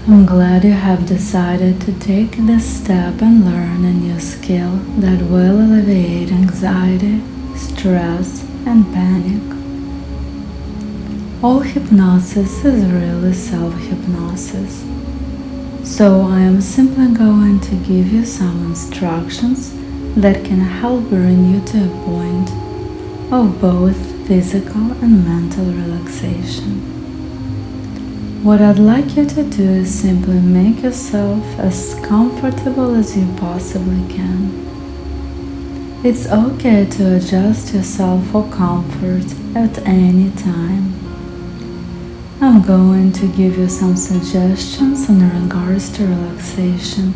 I'm glad you have decided to take this step and learn a new skill that will alleviate anxiety, stress, and panic. All hypnosis is really self-hypnosis. So I am simply going to give you some instructions that can help bring you to a point of both physical and mental relaxation. What I'd like you to do is simply make yourself as comfortable as you possibly can. It's okay to adjust yourself for comfort at any time. I'm going to give you some suggestions in regards to relaxation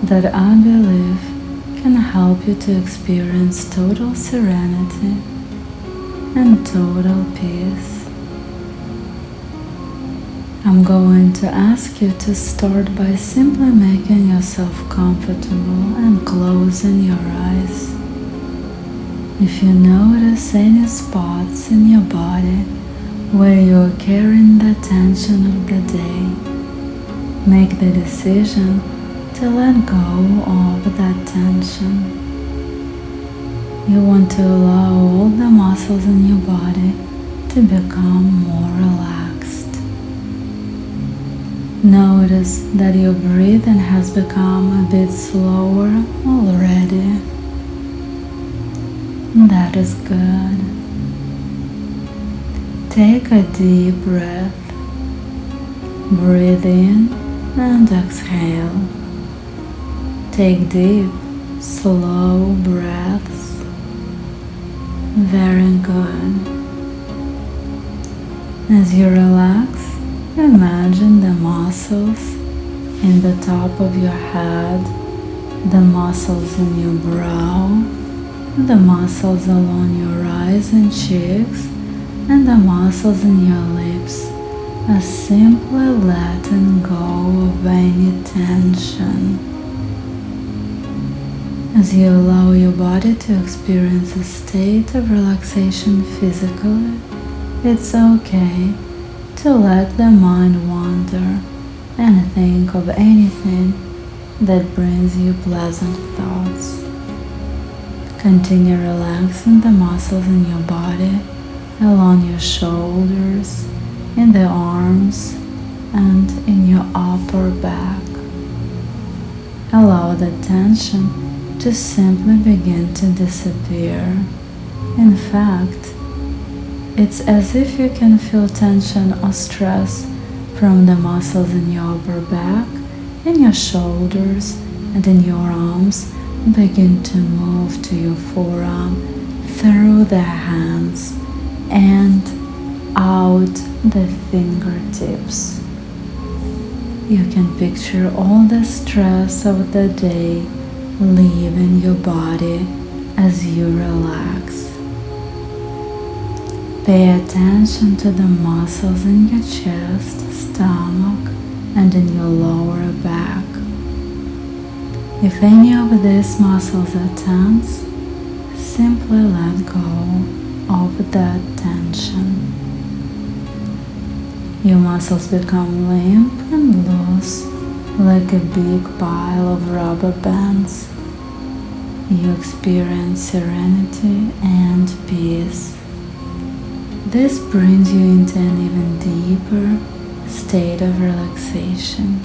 that I believe can help you to experience total serenity and total peace. I'm going to ask you to start by simply making yourself comfortable and closing your eyes. If you notice any spots in your body where you are carrying the tension of the day, make the decision to let go of that tension. You want to allow all the muscles in your body to become more relaxed. Notice that your breathing has become a bit slower already. That is good. Take a deep breath. Breathe in and exhale. Take deep, slow breaths. Very good. As you relax, imagine the muscles in the top of your head, the muscles in your brow, the muscles along your eyes and cheeks, and the muscles in your lips are simply letting go of any tension. As you allow your body to experience a state of relaxation physically, it's okay to let the mind wander and think of anything that brings you pleasant thoughts. Continue relaxing the muscles in your body, along your shoulders, in the arms, and in your upper back. Allow the tension to simply begin to disappear. In fact, it's as if you can feel tension or stress from the muscles in your upper back, in your shoulders, and in your arms begin to move to your forearm through the hands and out the fingertips. You can picture all the stress of the day leaving your body as you relax. Pay attention to the muscles in your chest, stomach, and in your lower back. If any of these muscles are tense, simply let go of that tension. Your muscles become limp and loose, like a big pile of rubber bands. You experience serenity and peace. This brings you into an even deeper state of relaxation.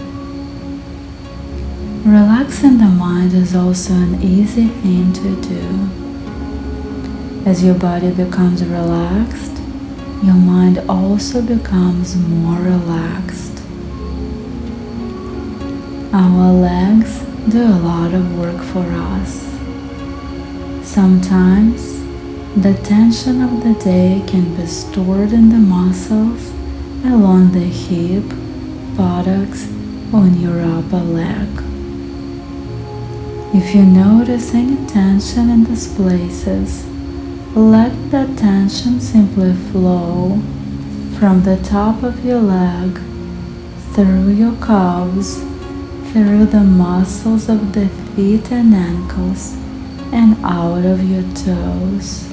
Relaxing the mind is also an easy thing to do. As your body becomes relaxed, your mind also becomes more relaxed. Our legs do a lot of work for us. Sometimes, the tension of the day can be stored in the muscles along the hip, buttocks, or in your upper leg. If you notice any tension in these places, let that tension simply flow from the top of your leg, through your calves, through the muscles of the feet and ankles, and out of your toes.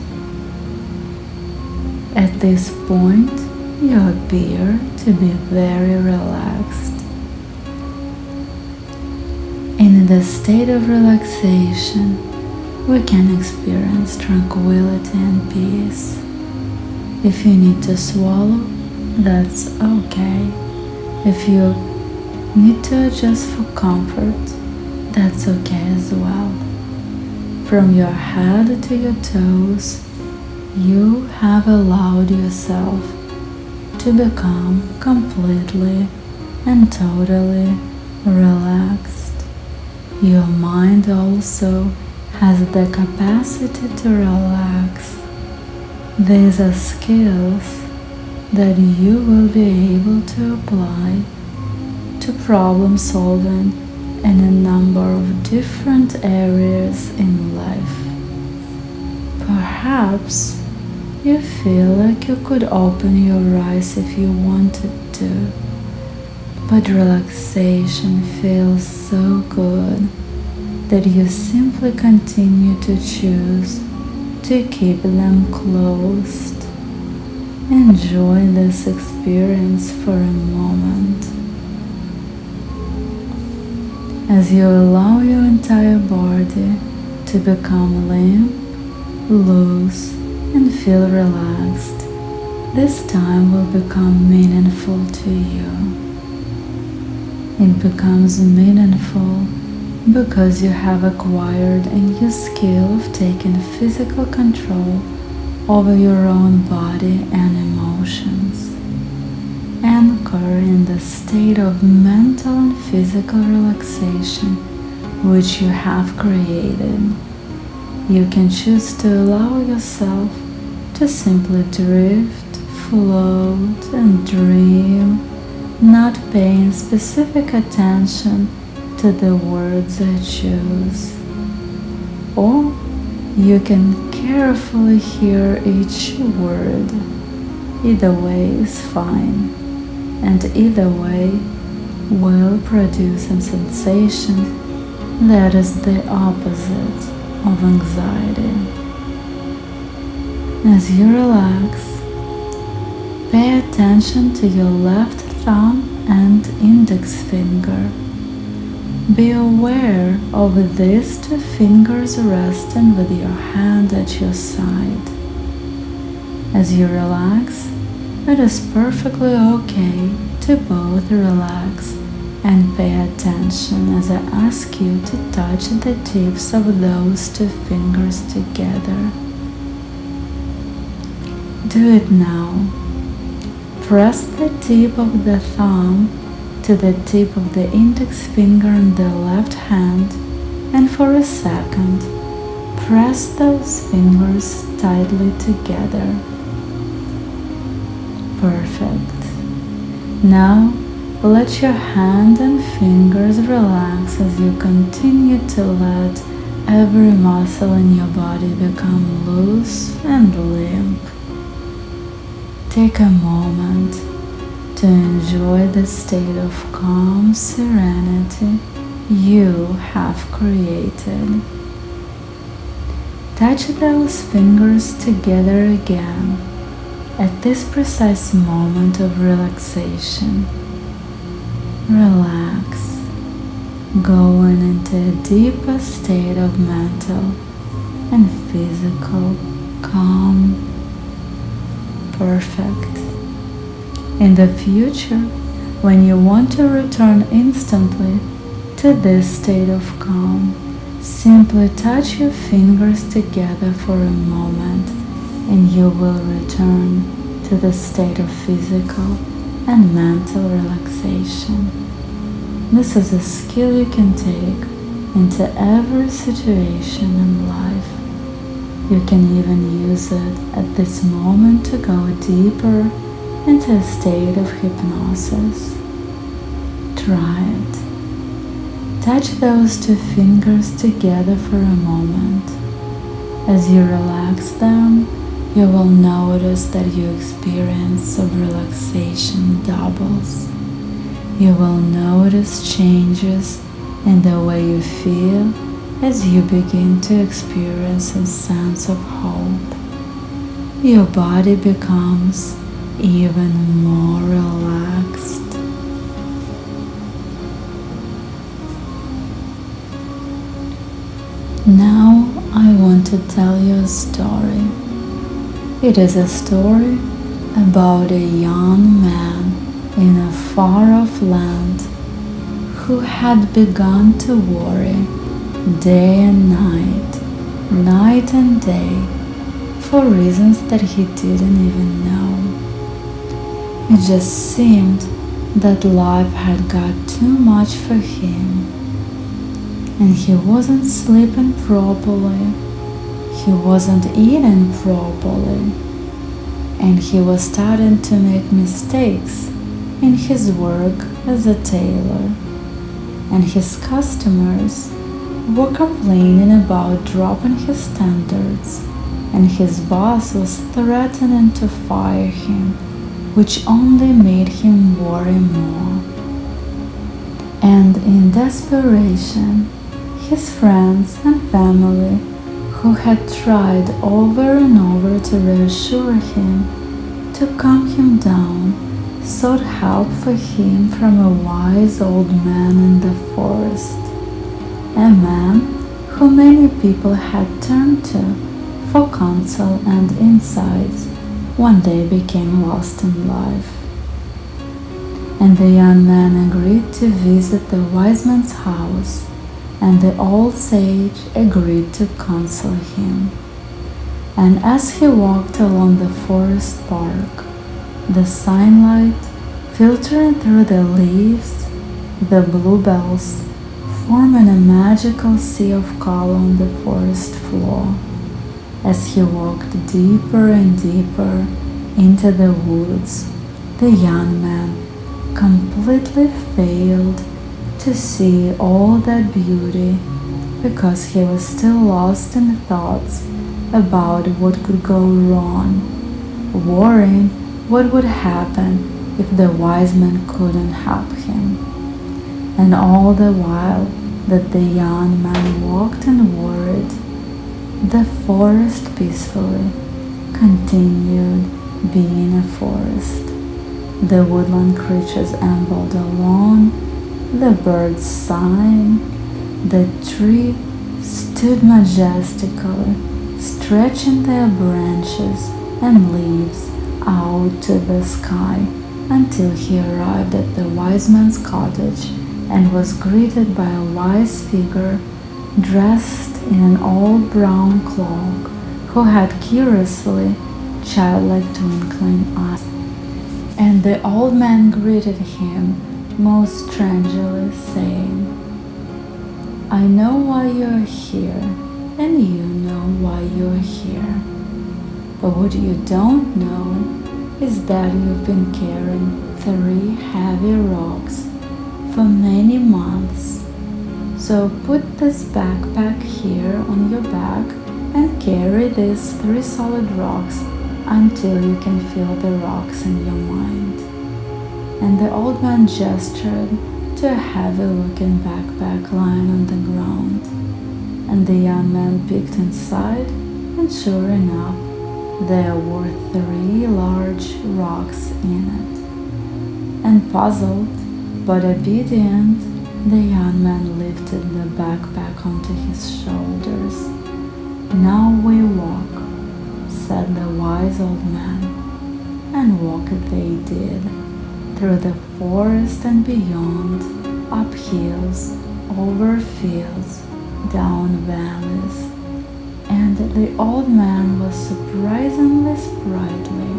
At this point, you appear to be very relaxed. this state of relaxation, we can experience tranquility and peace. If you need to swallow, that's okay. If you need to adjust for comfort, that's okay as well. From your head to your toes, you have allowed yourself to become completely and totally relaxed. Your mind also has the capacity to relax. These are skills that you will be able to apply to problem solving in a number of different areas in life. Perhaps you feel like you could open your eyes if you wanted to, but relaxation feels so good that you simply continue to choose to keep them closed. Enjoy this experience for a moment. As you allow your entire body to become limp, loose, and feel relaxed, this time will become meaningful to you. It becomes meaningful because you have acquired a new skill of taking physical control over your own body and emotions. Anchor in the state of mental and physical relaxation which you have created. You can choose to allow yourself to simply drift, float, and dream, not paying specific attention to the words I choose. Or you can carefully hear each word. Either way is fine, and either way will produce a sensation that is the opposite of anxiety. As you relax, pay attention to your left thumb and index finger. Be aware of these two fingers resting with your hand at your side. As you relax, it is perfectly okay to both relax and pay attention as I ask you to touch the tips of those two fingers together. Do it now. Press the tip of the thumb to the tip of the index finger in the left hand, and for a second, press those fingers tightly together. Perfect. Now, let your hand and fingers relax as you continue to let every muscle in your body become loose and limp. Take a moment to enjoy the state of calm serenity you have created. Touch those fingers together again at this precise moment of relaxation. Relax, going into a deeper state of mental and physical calm. Perfect. In the future, when you want to return instantly to this state of calm, simply touch your fingers together for a moment and you will return to the state of physical and mental relaxation. This is a skill you can take into every situation in life. You can even use it at this moment to go deeper into a state of hypnosis. Try it. Touch those two fingers together for a moment. As you relax them, you will notice that your experience of relaxation doubles. You will notice changes in the way you feel as you begin to experience a sense of hope. Your body becomes even more relaxed. Now I want to tell you a story. It is a story about a young man in a far-off land who had begun to worry day and night and day, for reasons that he didn't even know. It just seemed that life had got too much for him, and he wasn't sleeping properly, he wasn't eating properly, and he was starting to make mistakes in his work as a tailor, and his customers were complaining about dropping his standards, and his boss was threatening to fire him, which only made him worry more. And in desperation, his friends and family, who had tried over and over to reassure him, to calm him down, sought help for him from a wise old man in the forest, a man who many people had turned to for counsel and insights when they became lost in life. And the young man agreed to visit the wise man's house, and the old sage agreed to counsel him. And as he walked along the forest park, the sunlight filtering through the leaves, the bluebells forming a magical sea of color on the forest floor. As he walked deeper and deeper into the woods, the young man completely failed to see all that beauty because he was still lost in thoughts about what could go wrong, worrying what would happen if the wise man couldn't help him. And all the while that the young man walked and worried, the forest peacefully continued being a forest. The woodland creatures ambled along, the birds sang, the tree stood majestically, stretching their branches and leaves out to the sky until he arrived at the wise man's cottage and was greeted by a wise figure dressed in an old brown cloak, who had curiously childlike twinkling eyes. And the old man greeted him most strangely, saying, "I know why you're here, and you know why you're here. But what you don't know is that you've been carrying 3 heavy rocks for many months. So put this backpack here on your back and carry these 3 solid rocks until you can feel the rocks in your mind." And the old man gestured to a heavy-looking backpack lying on the ground. And the young man peeked inside, and sure enough, there were 3 large rocks in it. And puzzled but obedient, the young man lifted the backpack onto his shoulders. "Now we walk," said the wise old man. And walk they did, through the forest and beyond, up hills, over fields, down valleys. And the old man was surprisingly sprightly.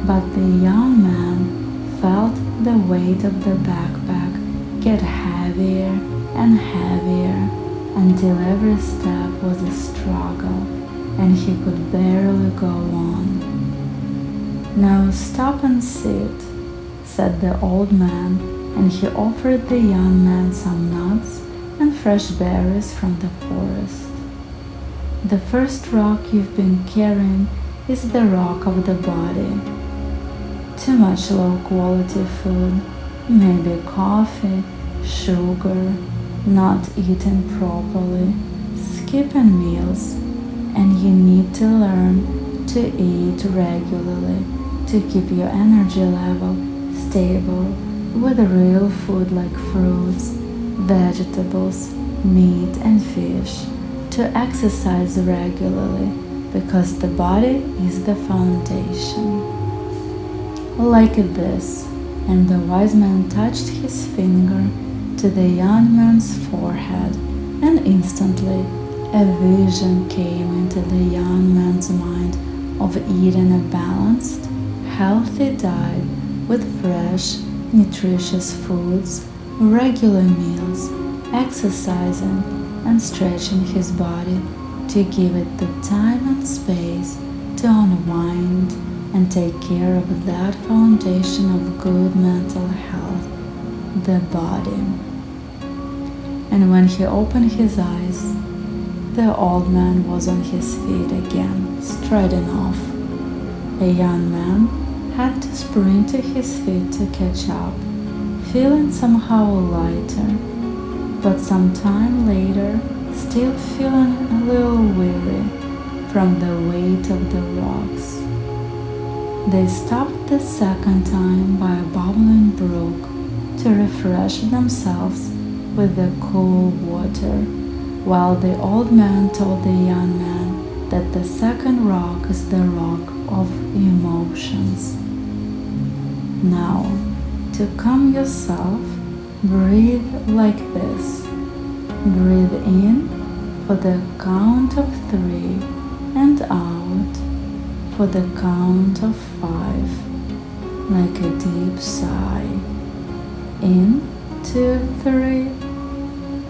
But the young man felt the weight of the backpack get heavier and heavier until every step was a struggle and he could barely go on. "Now stop and sit," said the old man, and he offered the young man some nuts and fresh berries from the forest. "The first rock you've been carrying is the rock of the body. Too much low-quality food, maybe coffee, sugar, not eating properly, skipping meals, and you need to learn to eat regularly to keep your energy level stable with real food like fruits, vegetables, meat and fish, to exercise regularly, because the body is the foundation. Like this, and the wise man touched his finger to the young man's forehead, and instantly a vision came into the young man's mind of eating a balanced, healthy diet with fresh, nutritious foods, regular meals, exercising and stretching his body to give it the time and space to unwind and take care of that foundation of good mental health, the body. And when he opened his eyes, the old man was on his feet again, striding off. A young man had to sprint to his feet to catch up, feeling somehow lighter, but some time later still feeling a little weary from the weight of the rocks. They stopped the second time by a bubbling brook to refresh themselves with the cool water, while the old man told the young man that the second rock is the rock of emotions. Now, to calm yourself, breathe like this. Breathe in for the count of 3 and out for the count of 5, like a deep sigh. In, 2, 3,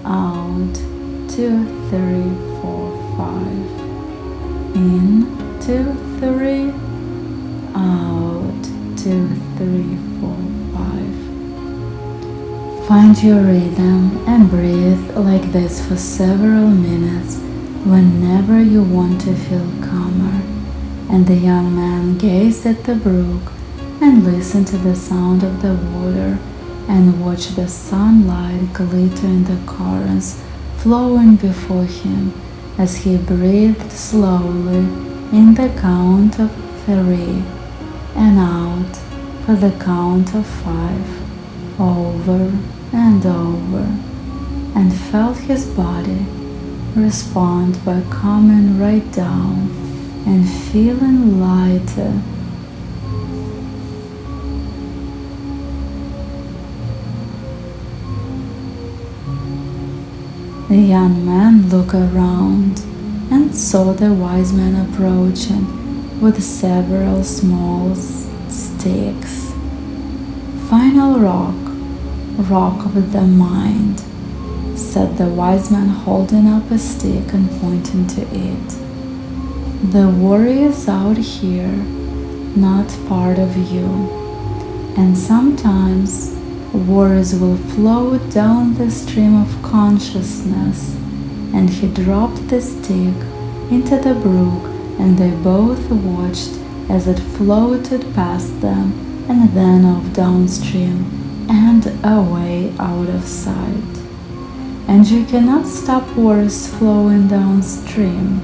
out, 2, 3, 4, 5. In, 2, 3, out, 2, 3, 4, 5. Find your rhythm and breathe like this for several minutes whenever you want to feel calmer. And the young man gazed at the brook and listened to the sound of the water and watched the sunlight glitter in the currents flowing before him as he breathed slowly in the count of 3 and out for the count of 5, over and over, and felt his body respond by calming right down and feeling lighter. The young man looked around and saw the wise man approaching with several small sticks. Final rock, rock of the mind, said the wise man, holding up a stick and pointing to it. The worry is out here, not part of you, and sometimes worries will flow down the stream of consciousness. And he dropped the stick into the brook, and they both watched as it floated past them and then off downstream and away out of sight. And you cannot stop worries flowing downstream,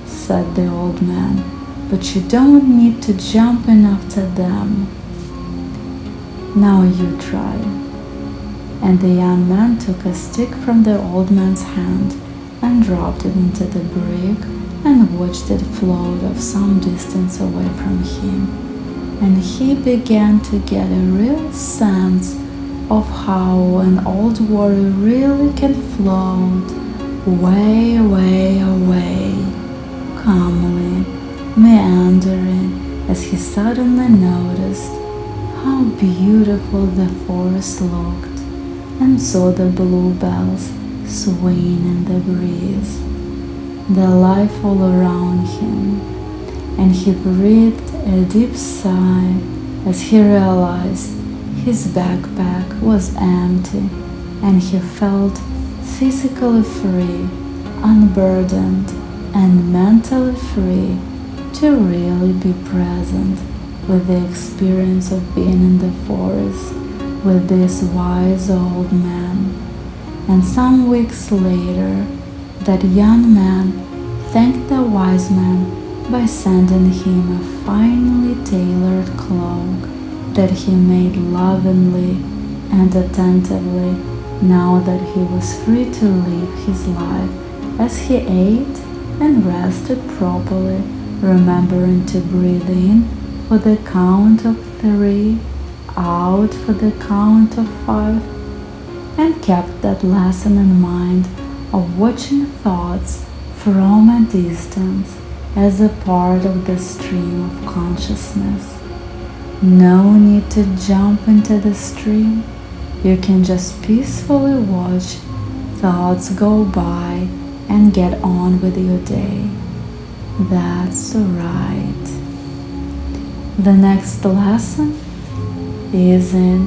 said the old man, but you don't need to jump in after them. Now you try. And the young man took a stick from the old man's hand and dropped it into the brook and watched it float off some distance away from him. And he began to get a real sense of how an old worry really can float way, way away, calmly, meandering, as he suddenly noticed how beautiful the forest looked and saw the bluebells swaying in the breeze, the life all around him. And he breathed a deep sigh as he realized his backpack was empty, and he felt physically free, unburdened, and mentally free to really be present with the experience of being in the forest with this wise old man. And some weeks later, that young man thanked the wise man by sending him a finely tailored cloak that he made lovingly and attentively now that he was free to live his life as he ate and rested properly, remembering to breathe in for the count of 3, out for the count of 5, and kept that lesson in mind of watching thoughts from a distance as a part of the stream of consciousness. No need to jump into the stream. You can just peacefully watch thoughts go by and get on with your day. That's right. The next lesson is in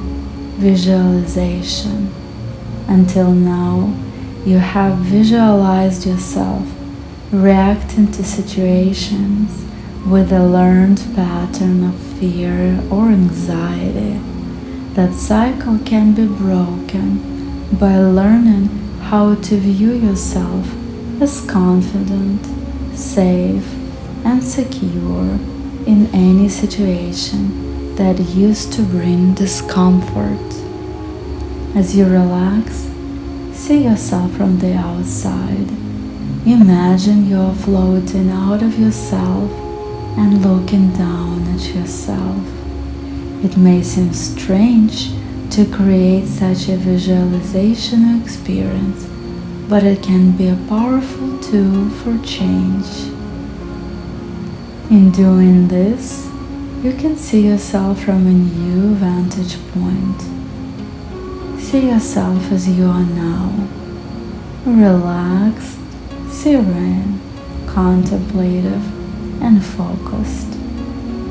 visualization. Until now, you have visualized yourself reacting to situations with a learned pattern of fear or anxiety. That cycle can be broken by learning how to view yourself as confident, safe, and secure in any situation that used to bring discomfort. As you relax, see yourself from the outside. Imagine you're floating out of yourself and looking down at yourself. It may seem strange to create such a visualization experience, but it can be a powerful tool for change. In doing this, you can see yourself from a new vantage point. See yourself as you are now, relaxed, serene, contemplative, and focused.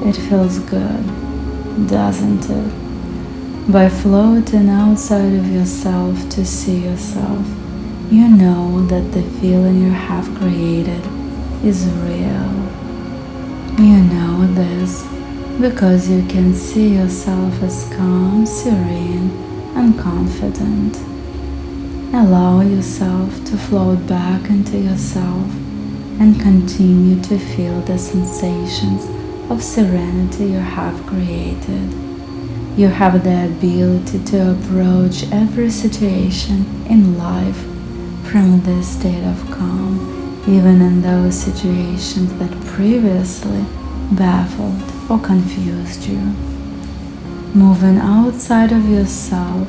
It feels good, doesn't it? By floating outside of yourself to see yourself, you know that the feeling you have created is real. You know this because you can see yourself as calm, serene, and confident. Allow yourself to float back into yourself and continue to feel the sensations of serenity you have created. You have the ability to approach every situation in life from this state of calm, even in those situations that previously baffled or confused you. Moving outside of yourself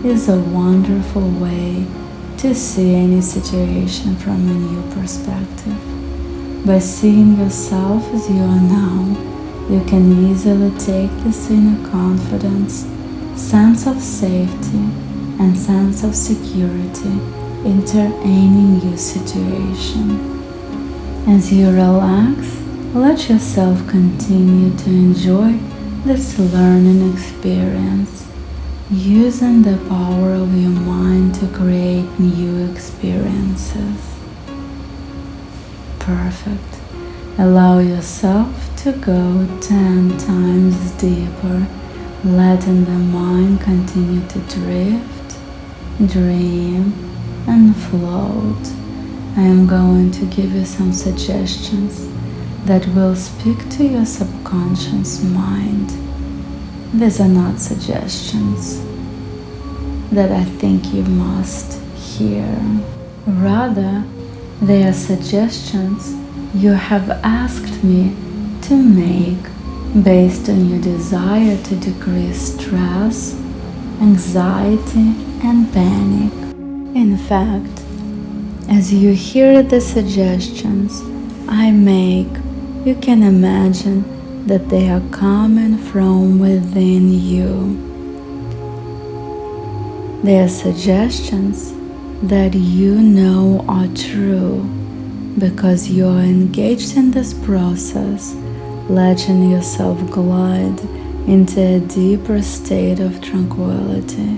is a wonderful way to see any situation from a new perspective. By seeing yourself as you are now, you can easily take this inner confidence, sense of safety, and sense of security into any new situation. As you relax, let yourself continue to enjoy this learning experience, using the power of your mind to create new experiences. Perfect. Allow yourself to go 10 times deeper, letting the mind continue to drift, dream, and float. I am going to give you some suggestions that will speak to your subconscious mind. These are not suggestions that I think you must hear. Rather, they are suggestions you have asked me to make based on your desire to decrease stress, anxiety, and panic. In fact, as you hear the suggestions I make, you can imagine that they are coming from within you. They are suggestions that you know are true because you are engaged in this process, letting yourself glide into a deeper state of tranquility.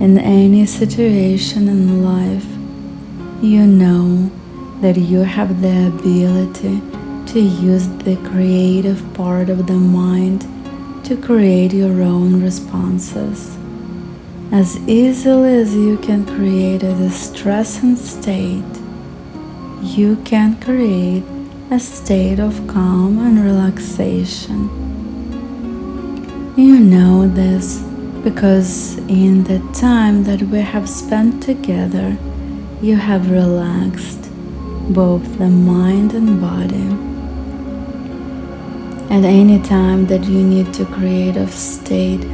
In any situation in life, you know that you have the ability to use the creative part of the mind to create your own responses. As easily as you can create a distressing state, you can create a state of calm and relaxation. You know this because in the time that we have spent together, you have relaxed both the mind and body. At any time that you need to create a state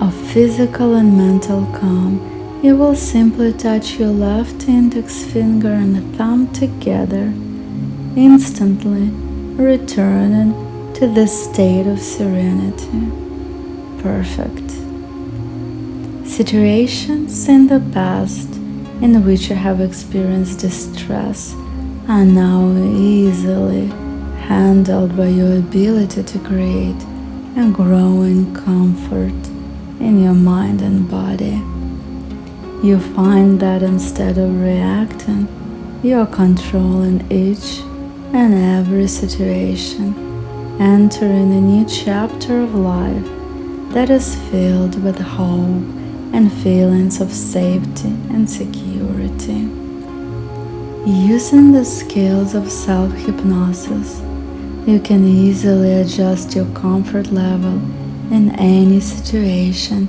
of physical and mental calm, you will simply touch your left index finger and thumb together, instantly returning to this state of serenity. Perfect. Situations in the past in which you have experienced distress are now easily handled by your ability to create a growing comfort in your mind and body. You find that instead of reacting, you are controlling each and every situation, entering a new chapter of life that is filled with hope and feelings of safety and security. Using the skills of self-hypnosis, you can easily adjust your comfort level in any situation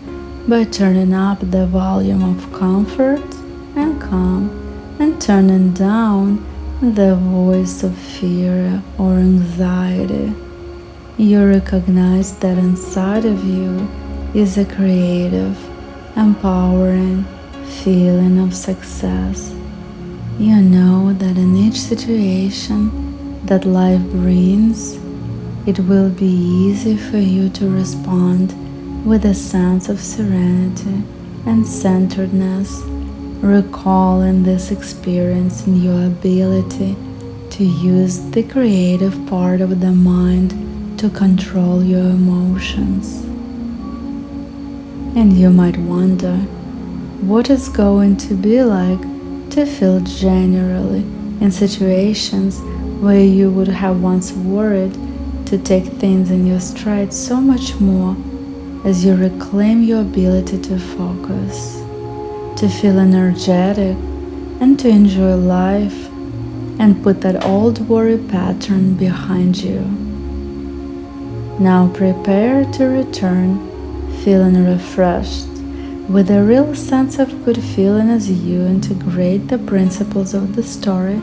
by turning up the volume of comfort and calm and turning down the voice of fear or anxiety. You recognize that inside of you is a creative, empowering feeling of success. You know that in each situation that life brings, it will be easy for you to respond with a sense of serenity and centeredness, recalling this experience in your ability to use the creative part of the mind to control your emotions. And you might wonder what it's going to be like to feel genuinely in situations where you would have once worried to take things in your stride so much more as you reclaim your ability to focus, to feel energetic, and to enjoy life and put that old worry pattern behind you. Now prepare to return feeling refreshed with a real sense of good feeling as you integrate the principles of the story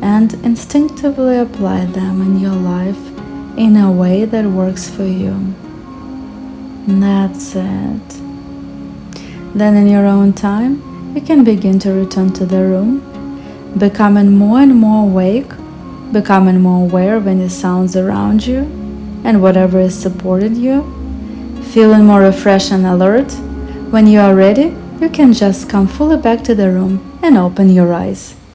and instinctively apply them in your life in a way that works for you. That's it. Then in your own time, you can begin to return to the room, becoming more and more awake, becoming more aware of any sounds around you and whatever is supporting you, feeling more refreshed and alert. When you are ready, you can just come fully back to the room and open your eyes.